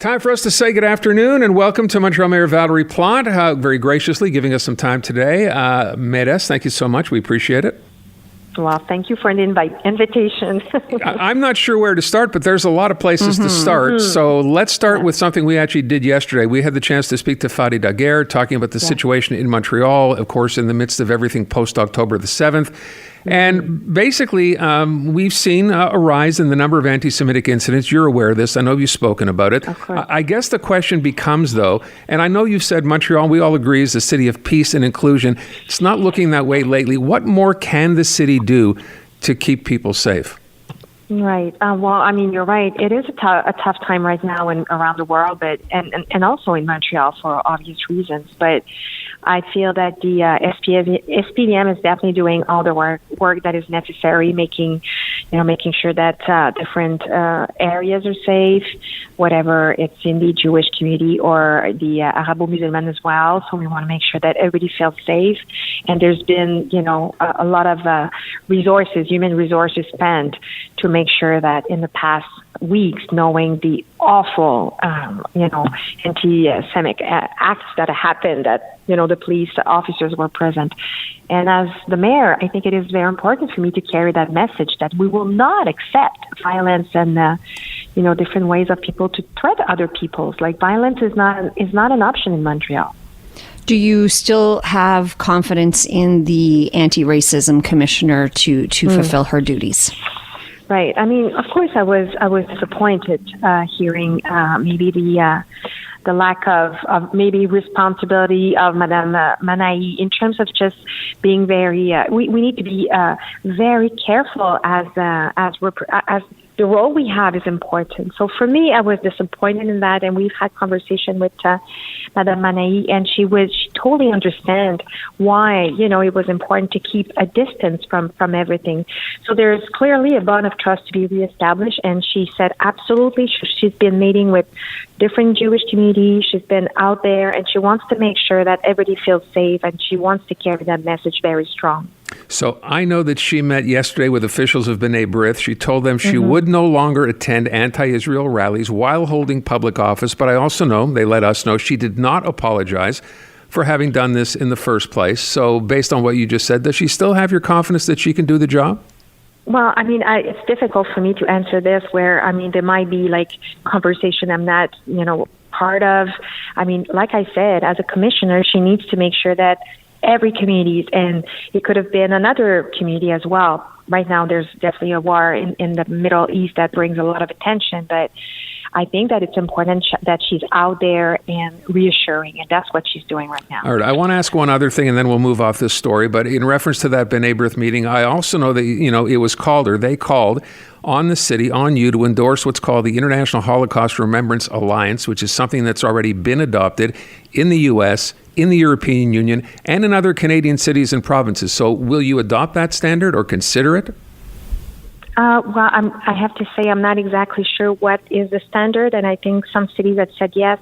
Time for us to say good afternoon and welcome to Montreal Mayor Valerie Plante, very graciously giving us some time today. Mayoress, thank you so much. We appreciate it. Well, thank you for an invitation. I'm not sure where to start, but there's a lot of places to start. So let's start with something we actually did yesterday. We had the chance to speak to Fadi Daguerre, talking about the situation in Montreal, of course, in the midst of everything post-October the 7th. And basically, we've seen a rise in the number of anti-Semitic incidents. You're aware of this. I know you've spoken about it. Of course. I guess the question becomes, though, and I know you've said Montreal, we all agree, is a city of peace and inclusion. It's not looking that way lately. What more can the city do to keep people safe? Right. Well, I mean, you're right. It is a tough time right now around the world, but and also in Montreal for obvious reasons. But I feel that the SPDM is definitely doing all the work that is necessary, making sure that different areas are safe, whether it's in the Jewish community or the Arabo-Musulman as well. So we want to make sure that everybody feels safe. And there's been, a lot of human resources spent to make sure that in the past weeks, knowing the awful, anti-Semitic acts that happened, that, the police officers were present. And as the mayor, I think it is very important for me to carry that message that we will not accept violence and, different ways of people to threat other people. Like violence is not an option in Montreal. Do you still have confidence in the anti-racism commissioner to fulfill her duties? Right. I mean, of course, I was disappointed hearing maybe the lack of maybe responsibility of Madame Manaï in terms of just being very. We need to be very careful as the role we have is important. So for me, I was disappointed in that, and we've had conversation with Madame Manaï, and she totally understand why, it was important to keep a distance from everything. So there's clearly a bond of trust to be reestablished, and she said absolutely. She's been meeting with different Jewish communities. She's been out there, and she wants to make sure that everybody feels safe, and she wants to carry that message very strong. So I know that she met yesterday with officials of B'nai B'rith. She told them she would no longer attend anti-Israel rallies while holding public office. But I also know, they let us know, she did not apologize for having done this in the first place. So based on what you just said, does she still have your confidence that she can do the job? Well, I mean, it's difficult for me to answer this where, I mean, there might be like conversation I'm not, part of. I mean, like I said, as a commissioner, she needs to make sure that every community, and it could have been another community as well. Right now, there's definitely a war in the Middle East that brings a lot of attention, but I think that it's important that she's out there and reassuring, and that's what she's doing right now. All right, I want to ask one other thing, and then we'll move off this story, but in reference to that B'nai B'rith meeting, I also know that, it was called, or they called, on the city, on you, to endorse what's called the International Holocaust Remembrance Alliance, which is something that's already been adopted in the U.S., in the European Union, and in other Canadian cities and provinces. So will you adopt that standard or consider it? Well, I have to say I'm not exactly sure what is the standard, and I think some cities have said yes,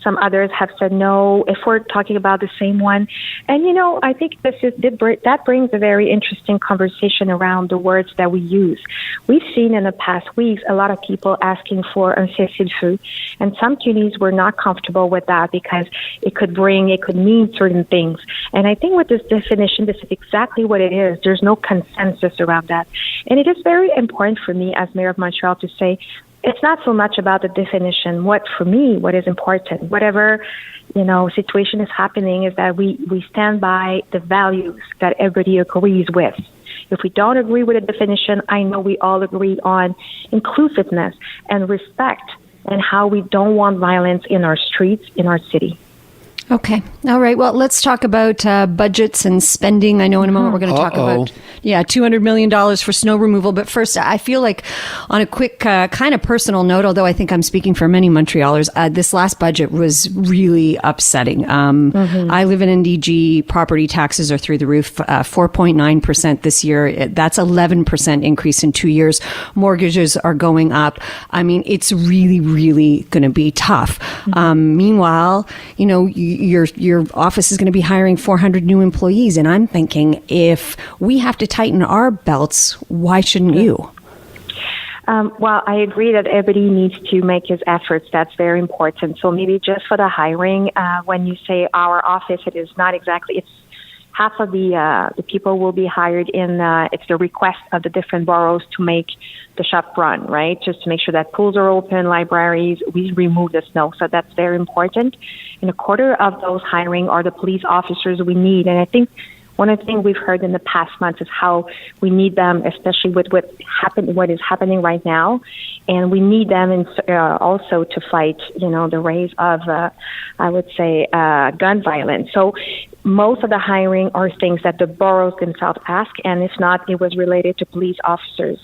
some others have said no, if we're talking about the same one. And, I think that brings a very interesting conversation around the words that we use. We've seen in the past weeks a lot of people asking for un cessez-le-feu, and some communities were not comfortable with that because it could mean certain things. And I think with this definition, this is exactly what it is. There's no consensus around that. And it is very important for me as Mayor of Montreal to say, it's not so much about the definition. What is important, whatever, situation is happening, is that we stand by the values that everybody agrees with. If we don't agree with a definition, I know we all agree on inclusiveness and respect and how we don't want violence in our streets, in our city. Okay. All right. Well, let's talk about budgets and spending. I know in a moment we're going to talk about $200 million for snow removal. But first, I feel like on a quick kind of personal note, although I think I'm speaking for many Montrealers, this last budget was really upsetting. I live in NDG. Property taxes are through the roof, 4.9% this year. That's 11% increase in 2 years. Mortgages are going up. I mean, it's really, really going to be tough. Meanwhile, your office is going to be hiring 400 new employees. And I'm thinking, if we have to tighten our belts, why shouldn't you? Well, I agree that everybody needs to make his efforts. That's very important. So maybe just for the hiring, when you say our office, it is not exactly, it's half of the people will be hired in, it's the request of the different boroughs to make the shop run, right? Just to make sure that pools are open, libraries, we remove the snow. So that's very important. And a quarter of those hiring are the police officers we need. And I think one of the things we've heard in the past months is how we need them, especially with what is happening right now, and we need them also to fight, the rise of, I would say, gun violence. So most of the hiring are things that the boroughs themselves ask, and if not, it was related to police officers.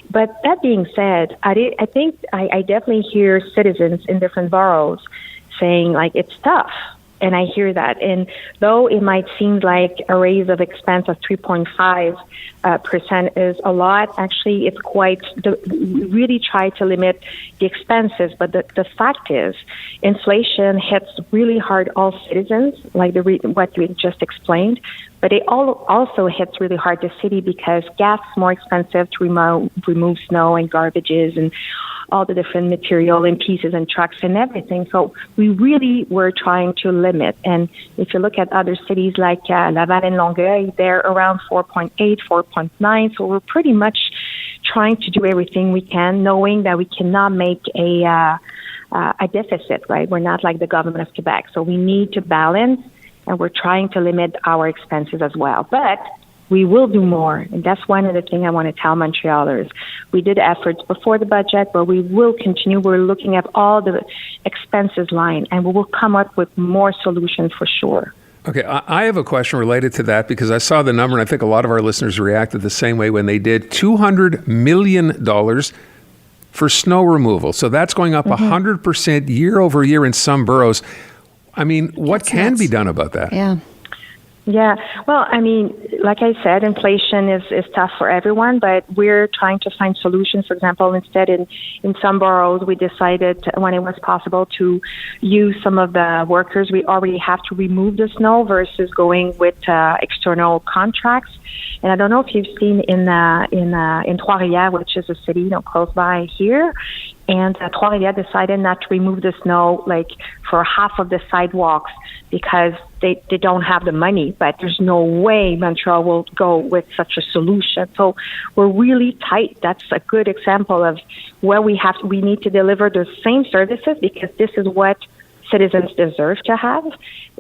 But that being said, I think I definitely hear citizens in different boroughs saying, like, it's tough. And I hear that. And though it might seem like a raise of expense of 3.5% is a lot, actually it's quite, we really try to limit the expenses. But the fact is, inflation hits really hard all citizens, like what you just explained. But it also hits really hard the city because gas is more expensive to remove snow and garbages and all the different material and pieces and trucks and everything. So we really were trying to limit. And if you look at other cities like Laval and Longueuil, they're around 4.8, 4.9. So we're pretty much trying to do everything we can, knowing that we cannot make a deficit, right? We're not like the government of Quebec. So we need to balance, and we're trying to limit our expenses as well. But we will do more, and that's one of the things I want to tell Montrealers. We did efforts before the budget, but we will continue. We're looking at all the expenses line, and we will come up with more solutions for sure. Okay, I have a question related to that because I saw the number, and I think a lot of our listeners reacted the same way when they did $200 million for snow removal. So that's going up 100% year over year in some boroughs. I mean, what can be done about that? Yeah. Well, I mean, like I said, inflation is tough for everyone, but we're trying to find solutions. For example, instead in some boroughs, we decided when it was possible to use some of the workers we already have to remove the snow versus going with external contracts. And I don't know if you've seen in Trois-Rivières, which is a city close by here, and Trois-Rivières decided not to remove the snow like for half of the sidewalks because they don't have the money. But there's no way Montreal will go with such a solution. So we're really tight. That's a good example of where we need to deliver the same services because this is what citizens deserve to have.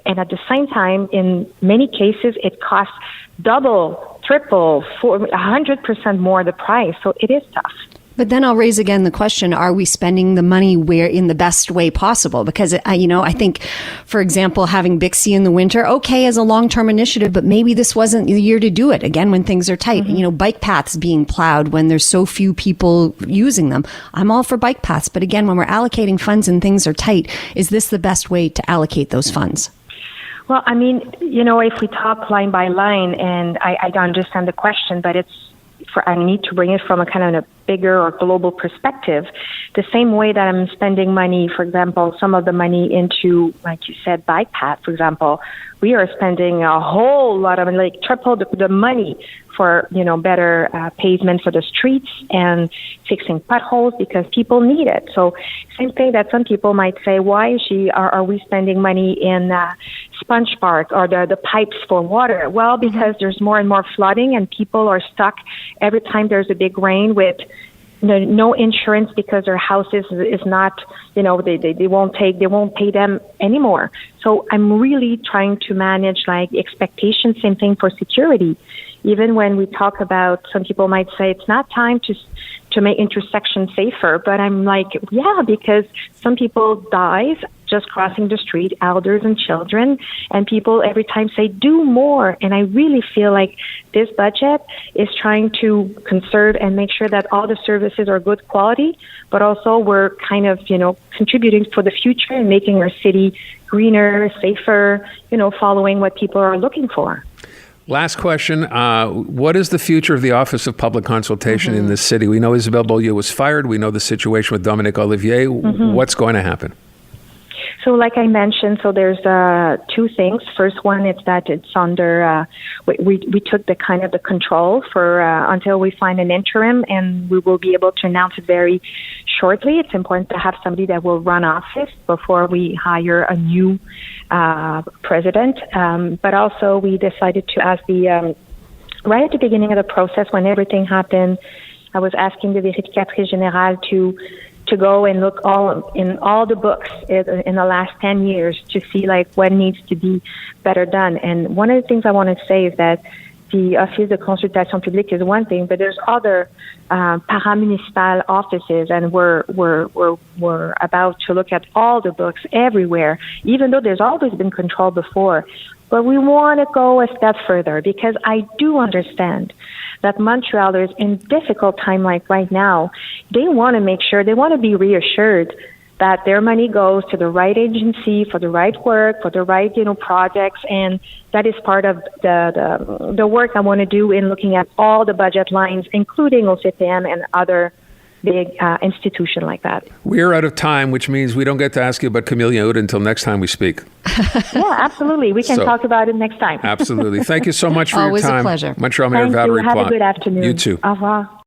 And at the same time, in many cases, it costs double, triple, 100% more the price. So it is tough. But then I'll raise again the question, are we spending the money where in the best way possible? Because, I think, for example, having Bixby in the winter, okay, as a long-term initiative, but maybe this wasn't the year to do it, again, when things are tight. Bike paths being plowed when there's so few people using them. I'm all for bike paths. But again, when we're allocating funds and things are tight, is this the best way to allocate those funds? Well, I mean, if we talk line by line, and I don't understand the question, but I need to bring it from a kind of a bigger or global perspective. The same way that I'm spending money, for example, some of the money into, like you said, bike path, for example, we are spending a whole lot of, like triple the money for, better pavement for the streets and fixing potholes because people need it. So same thing that some people might say, why are we spending money in sponge park or the pipes for water? Well, because there's more and more flooding and people are stuck every time there's a big rain with no insurance because their house is not, they won't pay them anymore. So I'm really trying to manage like expectations, same thing for security. Even when we talk about, some people might say it's not time to make intersections safer, but I'm like, yeah, because some people dies just crossing the street, elders and children, and people every time say, do more. And I really feel like this budget is trying to conserve and make sure that all the services are good quality, but also we're kind of, contributing for the future and making our city greener, safer, following what people are looking for. Last question. What is the future of the Office of Public Consultation in this city? We know Isabelle Beaulieu was fired. We know the situation with Dominique Olivier. What's going to happen? So like I mentioned, so there's two things. First one is that it's under, we took the kind of the control for until we find an interim, and we will be able to announce it very shortly. It's important to have somebody that will run office before we hire a new president. But also we decided to ask right at the beginning of the process when everything happened, I was asking the Vérificatrice Générale to go and look in all the books in the last 10 years to see like what needs to be better done. And one of the things I want to say is that the Office de Consultation Publique is one thing, but there's other paramunicipal offices, and we're about to look at all the books everywhere, even though there's always been control before. But we want to go a step further because I do understand that Montrealers in difficult time like right now, they want to make sure, they want to be reassured that their money goes to the right agency for the right work, for the right, projects, and that is part of the work I want to do in looking at all the budget lines, including OCPM and other big institution like that. We're out of time, which means we don't get to ask you about Camellia Oud until next time we speak. Yeah, absolutely. We can talk about it next time. Absolutely. Thank you so much for your time. Always a pleasure. Montreal Mayor Valerie Plante. Have a good afternoon. You too. Au revoir.